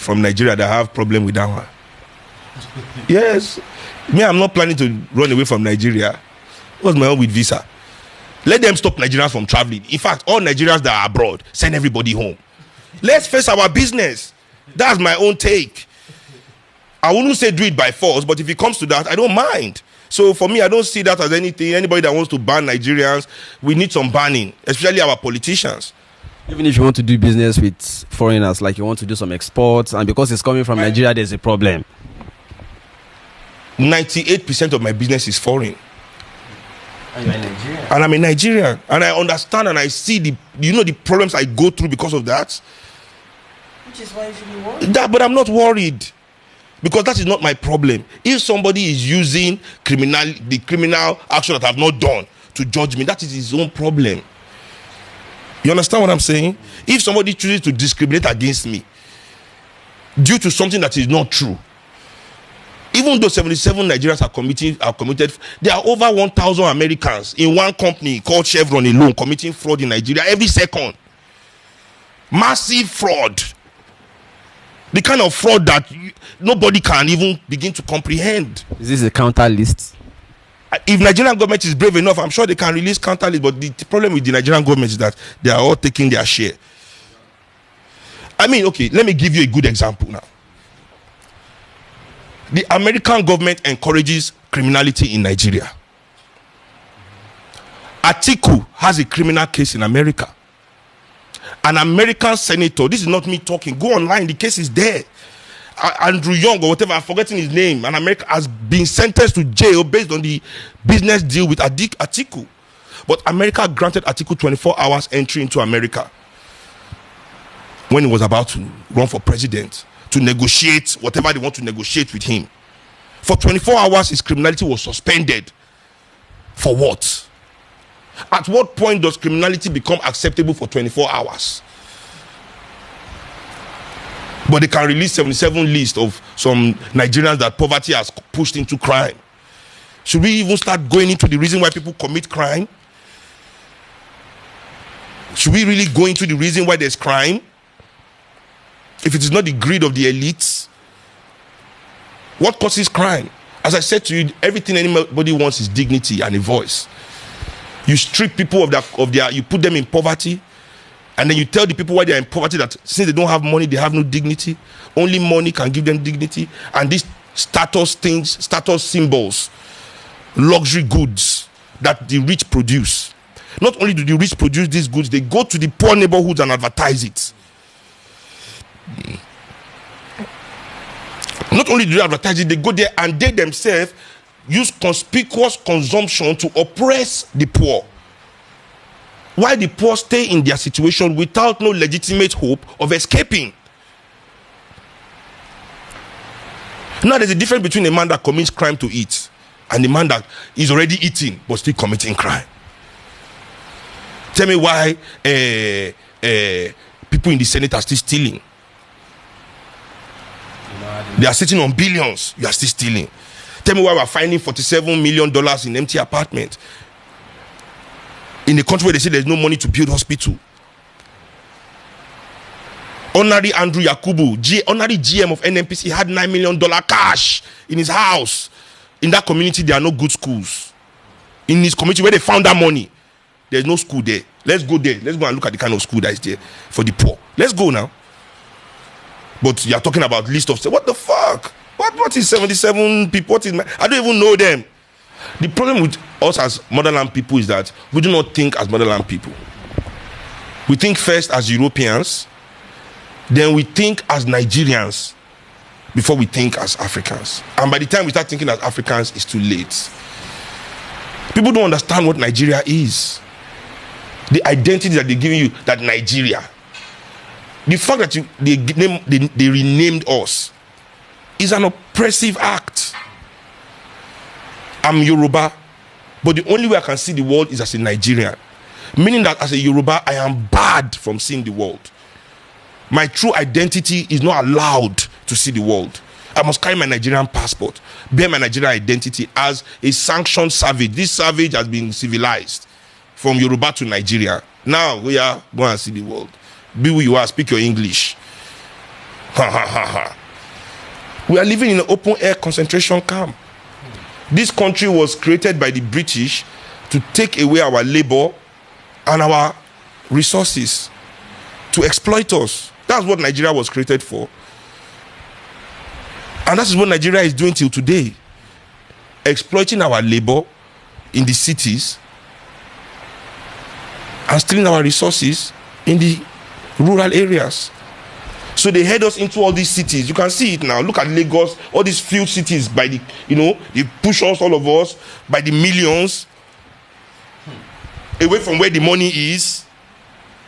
from Nigeria that have problem with that one. Yes. Me, I'm not planning to run away from Nigeria. What's my own with visa? Let them stop Nigerians from traveling. In fact, all Nigerians that are abroad, send everybody home. Let's face our business. That's my own take. I wouldn't say do it by force, but if it comes to that, I don't mind. So for me, I don't see that as anything. Anybody that wants to ban Nigerians, we need some banning, especially our politicians. Even if you want to do business with foreigners, like you want to do some exports, and because it's coming from Nigeria, there's a problem. 98% of my business is foreign. And you're in Nigeria. And I'm a Nigerian. And I understand and I see the problems I go through because of that. Which is why you should be worried. But I'm not worried. Because that is not my problem. If somebody is using the criminal action that I've not done to judge me, that is his own problem. You understand what I'm saying? If somebody chooses to discriminate against me due to something that is not true, even though 77 Nigerians are committed, there are over 1,000 Americans in one company called Chevron alone committing fraud in Nigeria every second. Massive fraud. The kind of fraud that nobody can even begin to comprehend. Is this a counter list? If Nigerian government is brave enough, I'm sure they can release counter list. But the problem with the Nigerian government is that they are all taking their share. I mean, okay, let me give you a good example now. The American government encourages criminality in Nigeria. Atiku has a criminal case in America. An American senator, this is not me talking, go online, the case is there. Andrew Young or whatever, I'm forgetting his name, an American has been sentenced to jail based on the business deal with Atiku. But America granted Atiku 24 hours entry into America when he was about to run for president, to negotiate whatever they want to negotiate with him. For 24 hours, his criminality was suspended. For what? At what point does criminality become acceptable for 24 hours? But they can release 77 lists of some Nigerians that poverty has pushed into crime. Should we even start going into the reason why people commit crime? Should we really go into the reason why there's crime? If it is not the greed of the elites, what causes crime? As I said to you, everything anybody wants is dignity and a voice. You strip people of their, you put them in poverty, and then you tell the people why they are in poverty that since they don't have money, they have no dignity. Only money can give them dignity. And these status things, status symbols, luxury goods that the rich produce. Not only do the rich produce these goods, they go to the poor neighborhoods and advertise it. Not only do they advertise it, they go there and they themselves use conspicuous consumption to oppress the poor. Why the poor stay in their situation without no legitimate hope of escaping. Now there's a difference between a man that commits crime to eat and a man that is already eating but still committing crime. Tell me why people in the Senate are still stealing. They are sitting on billions. You are still stealing. Tell me why we're finding $47 million in empty apartments in a country where they say there's no money to build hospital. Honorary Andrew Yakubu, honorary GM of NNPC, had $9 million cash in his house. In that community, there are no good schools. In his community where they found that money, there's no school there. Let's go there. Let's go and look at the kind of school that is there for the poor. Let's go now. But you are talking about list of, what the fuck? What is 77 people? I don't even know them. The problem with us as motherland people is that we do not think as motherland people. We think first as Europeans, then we think as Nigerians before we think as Africans. And by the time we start thinking as Africans, it's too late. People don't understand what Nigeria is. The identity that they're giving you, that Nigeria. The fact that they renamed us is an oppressive act. I'm Yoruba, but the only way I can see the world is as a Nigerian. Meaning that as a Yoruba, I am barred from seeing the world. My true identity is not allowed to see the world. I must carry my Nigerian passport, bear my Nigerian identity as a sanctioned savage. This savage has been civilized from Yoruba to Nigeria. Now we are going to see the world. Be who you are, speak your English. Ha ha ha ha. We are living in an open air concentration camp. This country was created by the British to take away our labor and our resources, to exploit us. That's what Nigeria was created for. And that is what Nigeria is doing till today. Exploiting our labor in the cities and stealing our resources in the rural areas. So they head us into all these cities. You can see it now. Look at Lagos, all these few cities by the, they push us, all of us, by the millions, away from where the money is,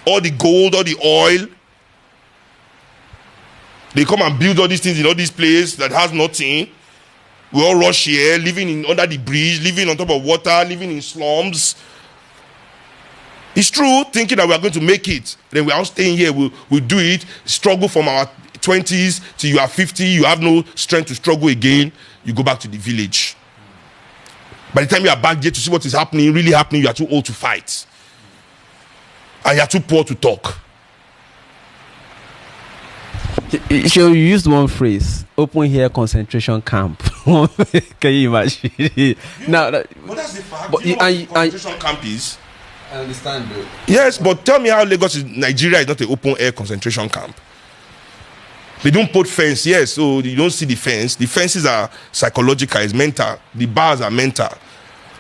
all the gold, all the oil. They come and build all these things in all these places that has nothing. We all rush here, living under the bridge, living on top of water, living in slums. It's true, thinking that we are going to make it. Then we are all staying here, we'll do it, struggle from our 20s till you are 50, you have no strength to struggle again, you go back to the village. By the time you are back here to see what is happening, really happening, you are too old to fight. And you are too poor to talk. You used one phrase, open air concentration camp. Can you imagine? Now, but that's the fact. But you know what concentration camp is? I understand, though. Yes, but tell me how Nigeria is not an open air concentration camp. They don't put fence, yes, so you don't see the fence. The fences are psychological, it's mental. The bars are mental,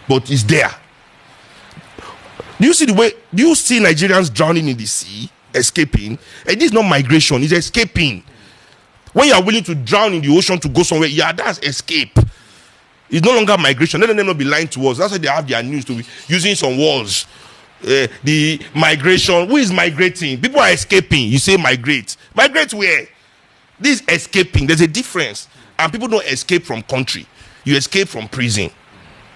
but it's there. Do you see Nigerians drowning in the sea, escaping? And this is not migration, it's escaping. When you are willing to drown in the ocean to go somewhere, yeah, that's escape. It's no longer migration. Let them not be lying to us. That's why they have their news to be using some walls. The migration, who is migrating? People are escaping. You say migrate. Migrate where? This is escaping. There's a difference. And people don't escape from country. You escape from prison,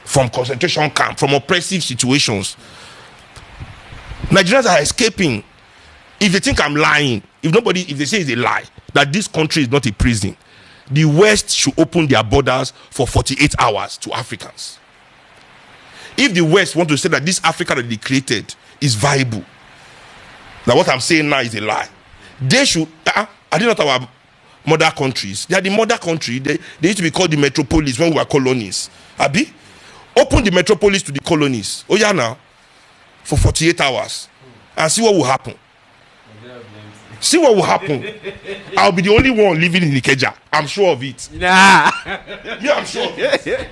from concentration camp, from oppressive situations. Nigerians are escaping. If they think I'm lying, if they say it's a lie, that this country is not a prison, the West should open their borders for 48 hours to Africans. If the West want to say that this Africa that they created is viable, that what I'm saying now is a lie, they should, are they not our mother countries? They are the mother country. They used to be called the metropolis when we were colonies. Abi? Open the metropolis to the colonies. Oh yeah, now. For 48 hours. And see what will happen. See what will happen. I'll be the only one living in Ikeja. I'm sure of it. Nah. Yeah, I'm sure of it.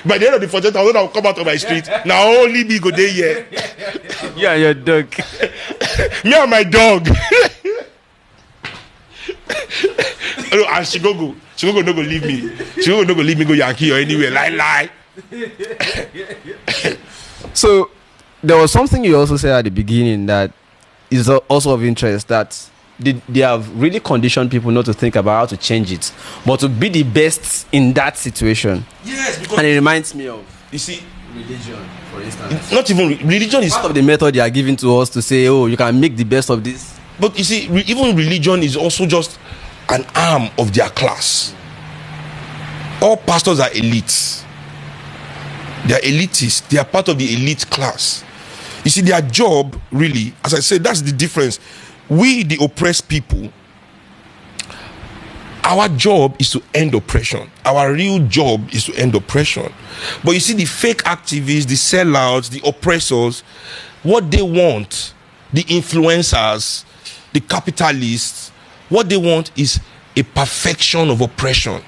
By the end of the 48 hours, I'll come out of my street. Now only me go there here. Yeah, your dog. Me and my dog. And she go. She go no go leave me. She go no go leave me go Yankee or anywhere. Lie. So there was something you also said at the beginning that is also of interest, that they have really conditioned people not to think about how to change it, but to be the best in that situation. Yes, because and it reminds me of, you see, religion, for instance. Not even religion is part of the method they are giving to us to say, oh, you can make the best of this. But you see, even religion is also just an arm of their class. All pastors are elites. They are elitists. They are part of the elite class. You see, their job, really, as I said, that's the difference. We, the oppressed people, our job is to end oppression. Our real job is to end oppression. But you see, the fake activists, the sellouts, the oppressors, what they want, the influencers, the capitalists, what they want is a perfection of oppression.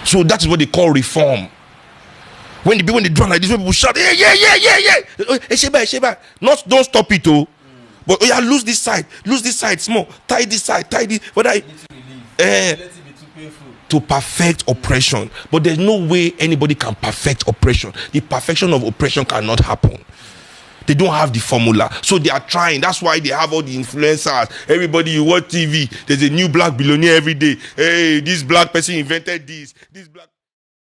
So that is what they call reform. When they drown like this, when people shout, yeah. Sheba. Don't stop it, oh. But oh yeah, lose this side, small, tie this side, tie this. But to perfect oppression. But there's no way anybody can perfect oppression. The perfection of oppression cannot happen. They don't have the formula. So they are trying. That's why they have all the influencers. Everybody, you watch TV, there's a new black billionaire every day. Hey, this black person invented this. This black